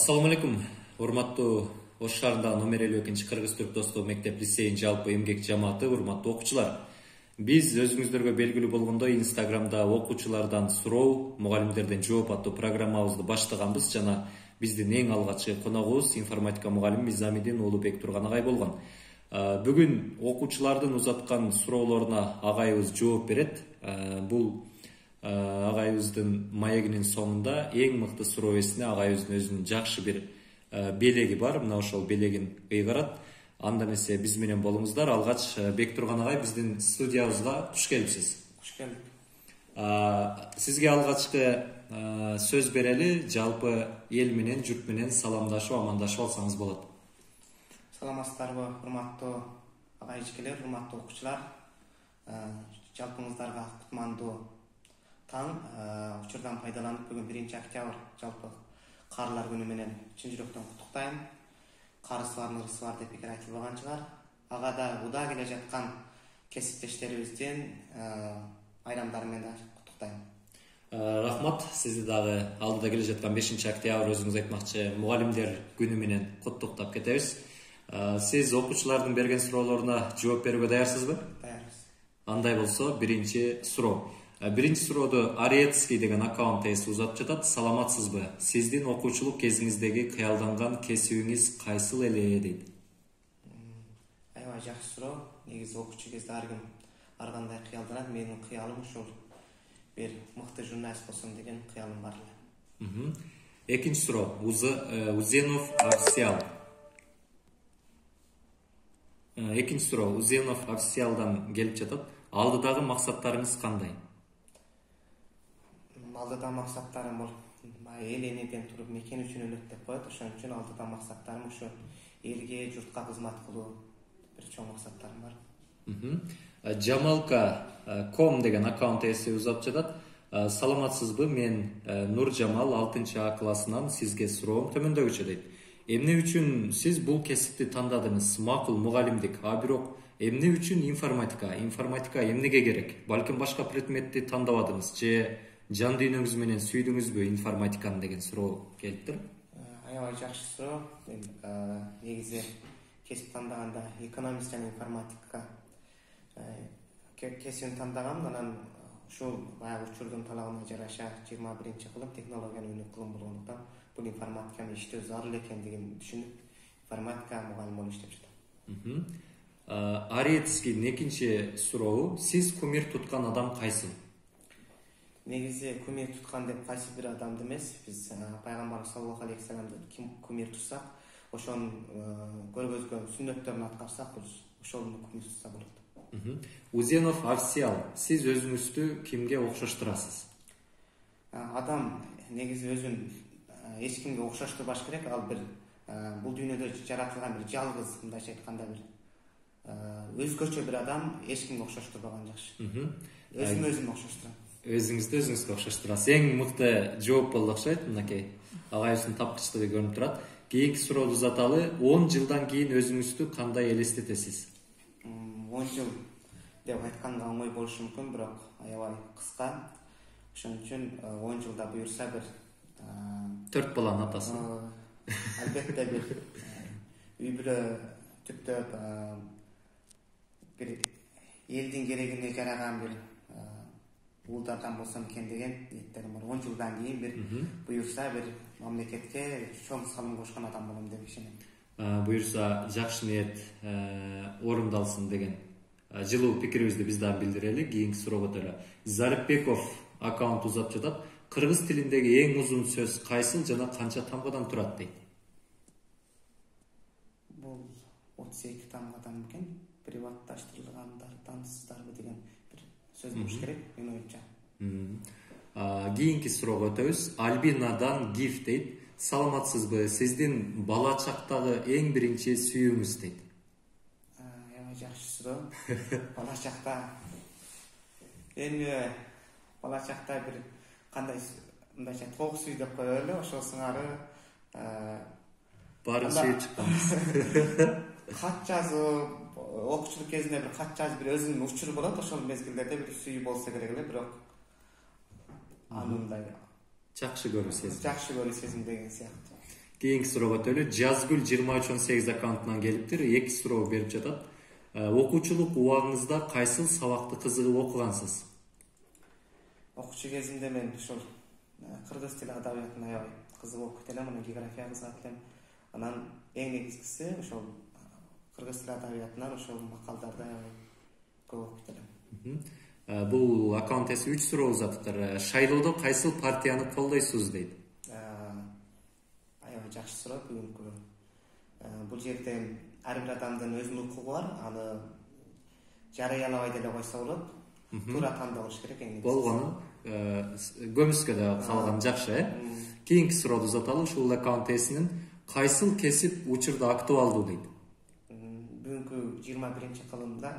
Assalamu alaikum. Урматтуу Ош шаарындагы номер 52 Кыргыз түрк достук мектеп лицейин жалпы эмгек жамааты, урматтуу окуучулар. Биз өзүңүздөргө белгилүү болгондой Инстаграмда окуучулардан суроо, мугалимдерден жооп аттуу программабызды баштаганбыз жана биздин эң алгачкы коногубуз информатика мугалими Мизамидин Улубек Турган агай болгон. Бүгүн окуучулардын узаткан суроолоруна агайыбыз жооп берет. Бул агайыбыздын маегинин соңунда эң мыкты суроо эсине агайыбыздын өзүнүн жакшы бир белеги бар. Мына ошол белегин ыйгарат. Анда эмесе биз менен болуңуздар. Алгач Бек Турган агай биздин студиябызга туш келипсиз. Туш келдик. Сизге алгачкы сөз берели, жалпы эл менен, журт менен саламдашып, амандашып алсаңыз болот. Саламатсыздарбы, урматтуу агайчкелер, урматтуу окуучулар. Жалпыңыздарга кутмандуу таң. Учурдан пайдаланып бүгүн 1-октябрь жалпы карлар күнү менен чын жүрөктөн куттуктайм. Карысы бар, нырысы бар деп пикир айтылбаган чыгар. Ага да уда келе жаткан кесиптештерибиздин айрамдары менен да куттуктайм. Рахмат, сизди дагы алдыда келе жаткан 5-октябрь өзүңүз айтмакчы мугалимдер күнү менен куттуктап кетебиз. Сиз окуучулардын берген суроолоруна жооп берүүгө даярсызбы? Даярбыз. Андай болсо, биринчи суроо. Биринчи сурооду Арецкий деген аккаунт ээси узатып жатат. Саламатсызбы? Сиздин окуучулук кезиңиздеги кыялданган кесибиңиз кайсыл эле дейт? Аябай жакшы суроо. Негизи окуучу кезде ар ким ар кандай кыялданат. Менин кыялым ушул бир мыкты журналист болсом деген кыялым бар эле. Экинчи суроо. Узенов официал. Экинчи суроо Узенов официалдан келип жатат. Алдыдагы максаттарыңыз кандай? Алдыда максаттарым бул эл энеден туруп мекен үчүн өлөт деп коет. Ошон үчүн алдыда максаттарым ушу элге, журтка кызмат кылуу бир чоң максаттарым бар. Жамалка.com деген аккаунт ээси узатып жатат. Саламатсызбы? Мен Нур Жамал 6 классынан сизге суроом төмөндөгүчө дейт. Эмне үчүн сиз бул кесипти тандадыңыз? Макул мугалимдик, а бирок эмне үчүн информатика? Информатика эмнеге керек? Балким башка предметти тандабадыңыз же жан дүйнөңүз менен сүйдүңүзбү информатиканы деген суроо келиптир. Аябай жакшы суроо. Мен негизи кесип тандаганда экономист жана информатика кесибин тандагам. Анан ушул баягы учурдун талабына жараша 21-кылым технологияны өнүк кылым болгондуктан бул информатика менен иштөө зарыл экендигин түшүнүп, информатика мугалим болуп иштеп жатам. Арецкийдин экинчи суроу. Сиз кумир туткан адам кайсы? Негизи кумир туткан деп кайсы бир адамды эмес, биз пайгамбарыбыз саллаллаху алейхи вассаламды ким кумир тутсак, ошонун көргөзгөн сүннөттөрүн аткарсак, ошону кумир тутса болот. Узенов официал. Сиз өзүңүздү кимге окшоштурасыз? Адам негизи өзүн эч кимге окшоштурбаш керек. Ал бир бул дүйнөдө жаратылган бир жалгыз, мындайча айтканда бир өзгөчө бир адам, эч кимге окшоштурбаган жакшы. Өзүмө окшоштурам. Өзүңүздү өзүңүзгө окшоштурасыз. Эң мыкты жооп болду окшойт. Мынакей агайыбыздын тапкычтыгы көрүнүп турат. Кийинки суроону узаталы. 10 жылдан кийин өзүңүздү кандай элестетесиз? 10 жыл деп айтканга оңой болушу мүмкүн, бирок аябай кыска. Ошон үчүн 10 жылда буюрса бир 4 баланын атасы. Албетте бир үй бүлө түптөп бир элдин керегине жараган бир уулдардан болсом экен деген ниеттерим бар. 10 жылдан кийин бир буюрса бир мамлекетке чоң салым кошкон адам болом деп ишенем. Буюрса жакшы ниет орундалсын деген жылуу пикирибизди биз дагы билдирели. Кийинки суроого өтөлү. Зарипбеков аккаунт узатып жатат. Кыргыз тилиндеги эң узун сөз кайсыл жана канча тамгадан турат дейт? Бул 32 тамгадан экен. Приватташтырылгандардан деген бир сөз болуш керек, менин оюмча. Кийинки суроого өтөбүз. Альбинадан гиф дейт. Саламатсызбы? Сиздин бала чактагы эң биринчи сүйүүңүз дейт. Аябай жакшы суроо. Бала чакта бала чакта бир кандай мындайча тоок сүй деп коелу, ошол сыңары баарын сүйүп чыкканбыз. Кат жазуу, окуучулук кезинде бир кат жазып бир өзүнүн учуру болот. Ошол мезгилдерде бир сүйүү болсо керек эле, бирок анындай жакшы көрүү сезим. Жакшы көрүү сезим деген сыяктуу. Кийинки суроого өтөлү. Жазгүл 2318 аккаунтунан келиптир. Эки суроо берип жатат. Окуучулук убагыңызда кайсыл сабакты кызыгып окугансыз? Окуучу кезимде мен ушул кыргыз тили адабиятына аябай кызыгып окуйт элем, анан география кызыгат элем. Анан эң негизгиси ошол кыргыз тили адабиятынан ошол макалдарды аябай көп окуйт элем. Бул аккаунт эси 3 суроо узатыптыр. Шайлоодо кайсыл партияны колдойсуз дейт? Аябай жакшы суроо бүгүнкү. Бул жерде ар бир адамдын өзүнүн укугу бар. Аны жарыялабай деле койсо болот. Туура тандоо кылыш керек эң негизгиси. Болгону көмүскөдө калган жакшы, Кийинки сурооду узаталы. Ушул аккаунт эсинин кайсыл кесип учурда актуалдуу дейт? Бүгүнкү 21-кылымда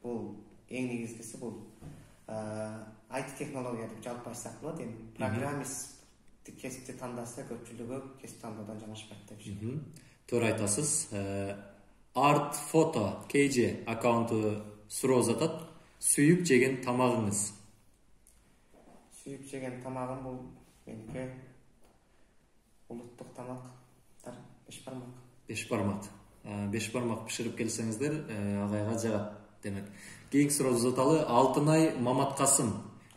бул эң негизгиси бул IT технология деп жалпы айтсак болот. Эми программист кесипти тандаса көпчүлүгү кесип тандоодон жаңылышпайт деп düşünөм. Туура айтасыз. Art Photo KJ аккаунту суроо узатат. Сүйүп жеген тамагыңыз? Сүйүп жеген тамагым бул меники улуттук тамактар бешбармак. Бешбармак. Бешбармак пиширип келсеңиздер, агайга жагат демек. Кийинки суроо узаталы. Алтынай Маматкасым.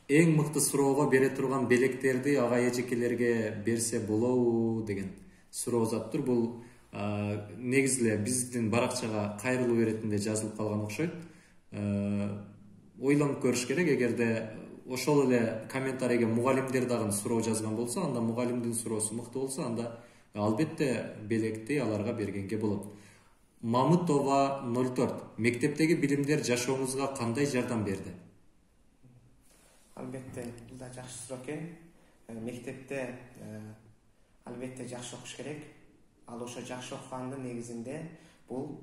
Эң мыкты суроого бере турган белектерди агай эжекелерге берсе болобу деген суроо узатыптыр. Бул негизи эле биздин баракчага кайрылуу иретинде жазылып калган окшойт. Ойлонуп көрүш керек. Эгерде ошол эле комментарийге мугалимдер дагы суроо жазган болсо, анда мугалимдин суроосу мыкты болсо, анда албетте белекти аларга бергенге болот. Мамытова 04. Мектептеги билимдер жашооңузга кандай жардам берди? Албетте, бул да жакшы суроо экен. Мектепте албетте жакшы окуш керек. Ал ошо жакшы окугандын негизинде бул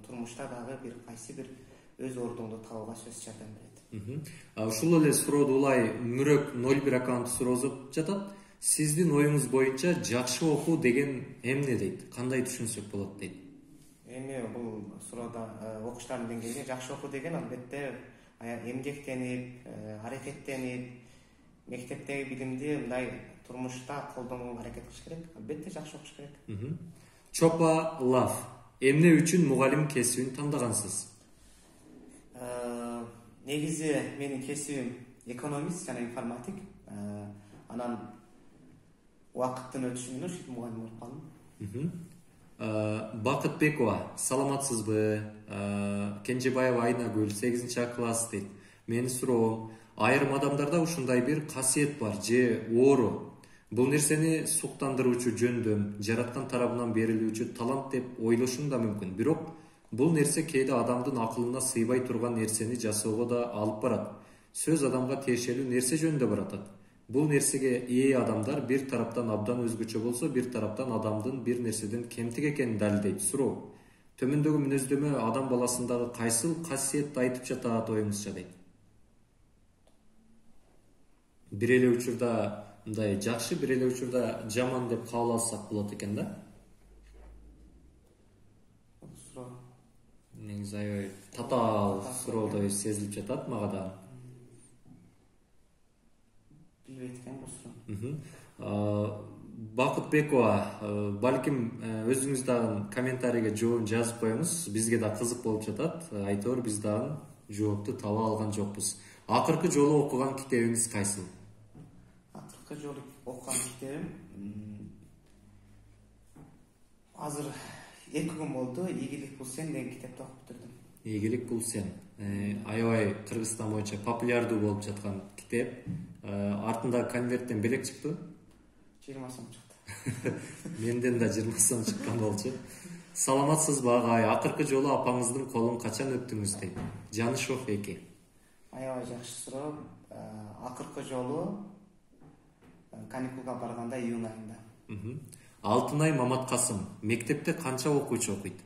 турмушта дагы бир кайсы бир өз ордуңду табууга сөзсүз жардам берет. Ушул эле сурооду улай Мүрөк 01 аккаунту суроозуп жатат. Сиздин оюңуз боюнча жакшы окуу деген эмне дейт? Кандай түшүнсөк болот дейт? Эми бул суроодо окуштардын деңгээлинде жакшы окуу деген албетте эмгектенип, аракеттенип, мектептеги билимди мындай турмушта колдонууга аракет кылыш керек. Албетте жакшы окуш керек. Чопа Лав. Эмне үчүн мугалим кесибин тандагансыз? Негизи менин кесибим экономист жана информатик. Анан убакыттын өтүшү менен ушинтип мугалим болуп калдым. Бакытбекова, саламатсызбы? Кенжебаева Айнагүл 8 класс дейт. Менин суроом, айрым адамдарда ушундай бир касиет бар, же оору. Бул нерсени суктандыруучу жөндөм, жараткан тарабынан берилүүчү талант деп ойлошуң да мүмкүн. Бирок бул нерсе кээде адамдын акылына сыйбай турган нерсени жасоого да алып барат. Сөз адамга тиешелүү нерсе жөнүндө баратат. Бул нерсеге ээ адамдар бир тараптан абдан өзгөчө болсо, бир тараптан адамдын бир нерседен кемтик экенин далилдейт. Суроо: төмөндөгү мүнөздөмө адам баласындагы кайсыл касиетти айтып жатат оюңузча дейт? Бир эле учурда мындай жакшы, бир эле учурда жаман деп кабыл алсак болот экен да. Суроо Негизи аябай татаал суроодой сезилип жатат мага да. билбейт экен бул суроо. Бакытбекова, балким өзүңүз дагы комментарийге жооп жазып коюңуз. Бизге да кызык болуп жатат. Айтор биз дагы жоопту таба алган жокпуз. Акыркы жолу окуган китебиңиз кайсыл? Акыркы жолу окуган китебим азыр 2 күн болду. Ийгилик бул сен деген китепти окуп битирдим. Ийгилик бул сен. Аябай Кыргызстан боюнча популярдуу болуп жаткан китеп. Артында конверттен белек чыкты. 20 сом чыкты. Менден да 20 сом чыккан болчу. Саламатсызбы агай? Акыркы жолу апаңыздын колун качан өптүңүз дейт? Жанышов 2. Аябай жакшы суроо. Акыркы жолу каникулга барганда июнь айында. Алтынай Маматкасым. Мектепте канча окуучу окуйт?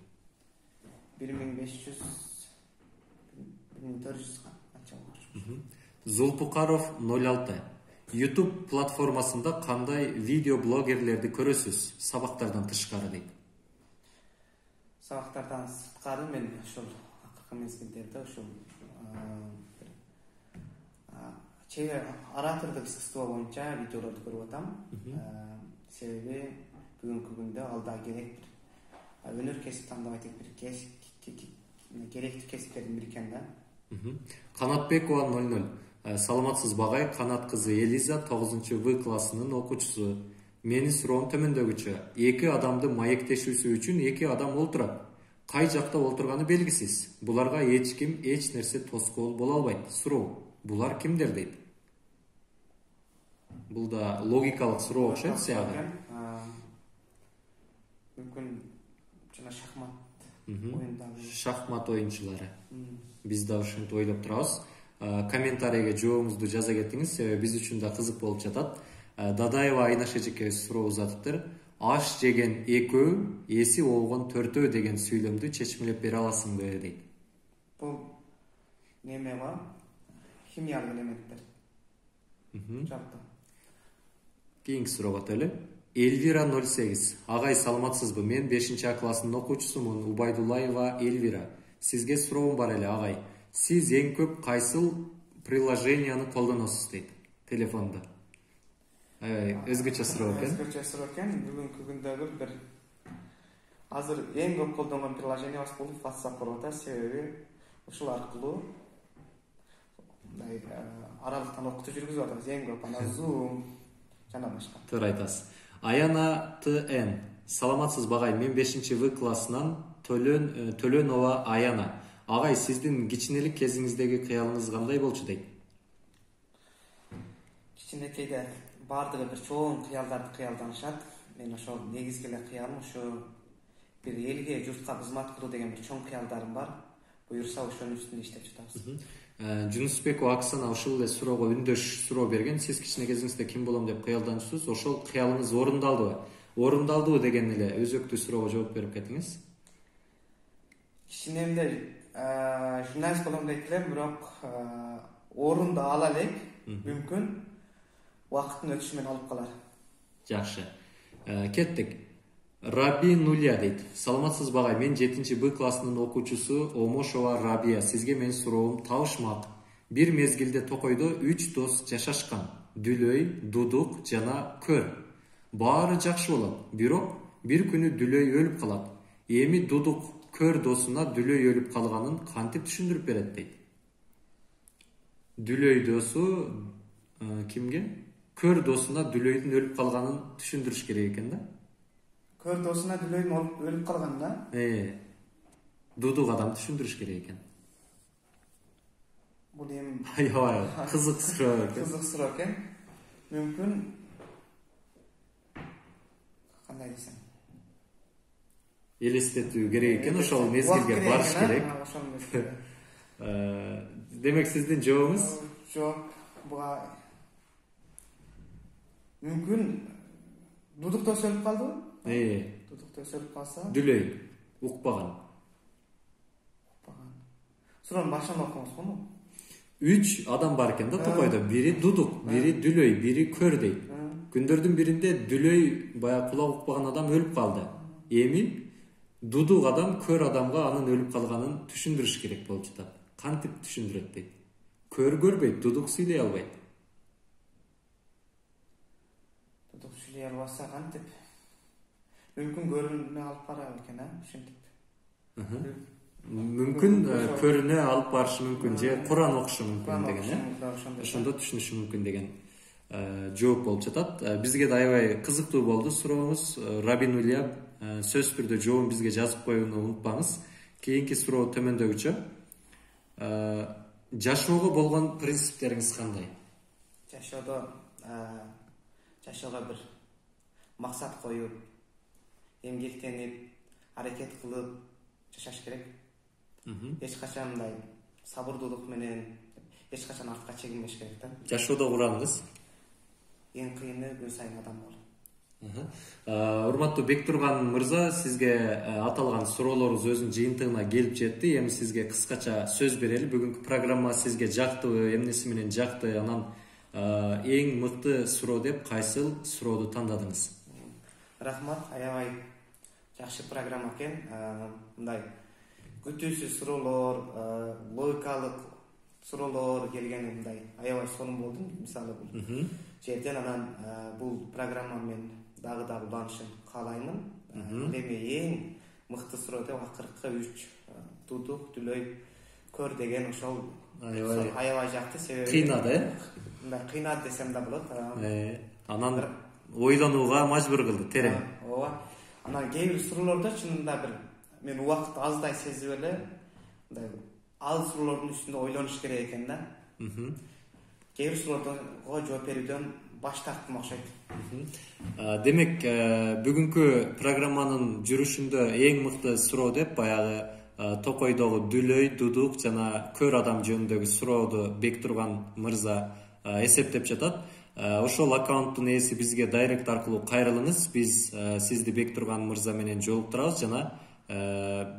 1500 1400 канча окуучу. Зулпукаров 06. YouTube платформасында кандай видео блогерлерди көрөсүз? Сабактардан тышкары дейт. Сабактардан сырткары мен ушул акыркы мезгилдерде ушул чебер оратордук искусство боюнча видеолорду көрүп атам. Себеби бүгүнкү күндө ал да керек бир өнөр кесип тандап айтып бир керектүү кесиптердин бири экен да. Канатбекова 00. Саламатсыз багай, Канат кызы Элиза 9-В классынын окуучусу. Менин суроом төмөндөгүчө. Эки адамды маектешүүсү үчүн эки адам олтурат. Кай жакта олтурганы белгисиз. Буларга эч ким эч нерсе тоскоол боло албайт. Суроо. Булар кимдер дейт? Бул да логикалык суроо окшойт сага. Мүмкүн жана шахмат оюндагы шахмат оюнчулары. Биз да ушинтип ойлоп турабыз. Комментарийге жообуңузду жаза кетиңиз, себеби биз үчүн да кызык болуп жатат. Дадаева Айнаш эжеке суроо узатыптыр. Аш жеген экөө, эси оогон төртөө деген сүйлөмдү чечмелеп бере аласыңбы дейт. Бул неме бар? Химиялык элементтер. Жакты. Кийинки суроого өтөлү. Эльвира 08. Агай саламатсызбы? Мен 5-А классынын окуучусумун. Убайдуллаева Эльвира. Сизге суроом бар эле, агай. Сиз эң көп кайсыл приложенияны колдоносуз дейт телефондо? Өзгөчө суроо экен. Өзгөчө суроо экен. Бүгүнкү күндөгү бир азыр эң көп колдонгон приложение бул WhatsApp болуп атат, себеби ушул аркылуу аралыктан окутуу жүргүзүп атабыз эң көп. Анан Zoom жана башка. Туура айтасыз. Аяна ТН. Саламатсыз багай, мен 5-В классынан Төлөнова Аяна. Агай, сиздин кичинелик кезиңиздеги кыялыңыз кандай болчу дейт? Кичинекейде баардыгы бир чоң кыялдарды кыялданышат. Мен ошол негизги эле кыялым ушу бир элге, журтка кызмат кылуу деген бир чоң кыялдарым бар. Буюрса ошонун үстүндө иштеп жатабыз. Жунусбекова Оксана ушул эле суроого үндөш суроо берген. Сиз кичине кезиңизде ким болом деп кыялданчусуз? Ошол кыялыңыз орундалдыбы? Орундалдыбы деген эле өзөктүү суроого жооп берип кетиңиз. Кичинемде журналист болом дейт элем, бирок орунду ала элек, мүмкүн убакыттын өтүшү менен алып калар. Жакшы. Кеттик. Раби Нуля дейт. Саламатсыз багай, мен 7-В классынын окуучусу Омошова Рабия. Сизге менин суроом табышмак. Бир мезгилде Токойдо 3 дос жашашкан. Дүлөй, Дудук жана Көр. Баары жакшы болот. Бирок бир күнү Дүлөй өлүп калат. Эми Дудук Көр досуна Дүлөй өлүп калганын кантип түшүндүрүп берет дейт. Дүлөй досу кимге? Көр досуна Дүлөйдүн өлүп калганын түшүндүрүш керек экен да. Көр досуна Дүлөйдүн өлүп калганын да? Дудук адам түшүндүрүш керек экен. Бул эми аябай кызык суроо экен. Кызык суроо экен. Мүмкүн кандай десем? Элестетүү керек экен, ошол мезгилге барыш керек. Ошол мезгилде. Демек сиздин жообуңуз? Жок, буга мүмкүн Дудук дос өлүп калдыбы? Дудук дос өлүп калса? Дүлөй укпаган. Суроонун башынан окуңузбу? 3 адам бар экен да Токойдо. Бири Дудук, бири Дүлөй, бири Көр дейт. Күндөрдүн биринде Дүлөй баягы кулак укпаган адам өлүп калды. Эми Дудук адам Көр адамга анын өлүп калганын түшүндүрүш керек болуп жатат. Кантип түшүндүрөт дейт. Көр көрбөйт, Дудук сүйлөй албайт. Дудук сүйлөй албаса кантип? Мүмкүн көрүнө алып барат экен, ушинтип. Мүмкүн көрүнө алып барышы мүмкүн, же Куран окушу мүмкүн деген, ошондо түшүнүшү мүмкүн деген жооп болуп жатат. Бизге да аябай кызыктуу болду сурооңуз. Рабин Улья сөзсүз түрдө жообун бизге жазып коюуну унутпаңыз. Кийинки суроо төмөндөгүчө. Жашоого болгон принциптериңиз кандай? Жашоого бир максат коюп, эмгектенип, аракет кылып жашаш керек. Эч качан мындай сабырдуулук менен эч качан артка чегинбеш керек да. Жашоодо куралыңыз? Эң кыйыны күн сайын адам болуу. Урматтуу Бектурган мырза, сизге аталган суроолорубуз өзүнүн жыйынтыгына келип жетти. Эми сизге кыскача сөз берели. Бүгүнкү программа сизге жактыбы, эмнеси менен жакты, анан эң мыкты суроо деп кайсыл сурооду тандадыңыз? Рахмат, аябай жакшы программа экен. Мындай күтүүсүз суроолор, логикалык суроолор келгени мындай аябай сонун болдум. Мисалы бул жерден анан бул программа мен дагы уланышын каалаймын. Эми эң мыкты суроо деп акыркы 3 тудук, дүлөй, көр деген ошол аябай жакты. Себеби кыйнады, мындай кыйнады десем да болот. Анан ойлонууга мажбур кылды, терең. Ооба. Анан кээ бир суроолордо чынында бир мен убакыт аздай сезип эле мындай ал суроолордун үстүндө ойлонуш керек экен да. Кээ бир суроолорго жооп берүүдөн баш тарттым окшойт. Демек, бүгүнкү программанын жүрүшүндө эң мыкты суроо деп баягы Токойдогу дүлөй, дудук жана көр адам жөнүндөгү сурооду Бектурган мырза эсептеп жатат. Ошол аккаунттун ээси бизге дайрект аркылуу кайрылыңыз. Биз сизди Бектурган мырза менен жолуктурабыз жана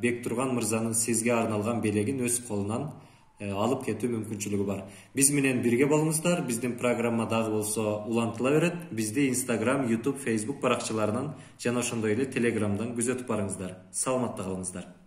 Бектурган мырзанын сизге арналган белегин өз колунан алып кетүү мүмкүнчүлүгү бар. Биз менен бирге болуңуздар. Биздин программа дагы болсо улантыла берет. Бизди Instagram, YouTube, Facebook баракчаларынан жана ошондой эле Telegramдан күзөтүп барыңыздар. Саламатта калыңыздар.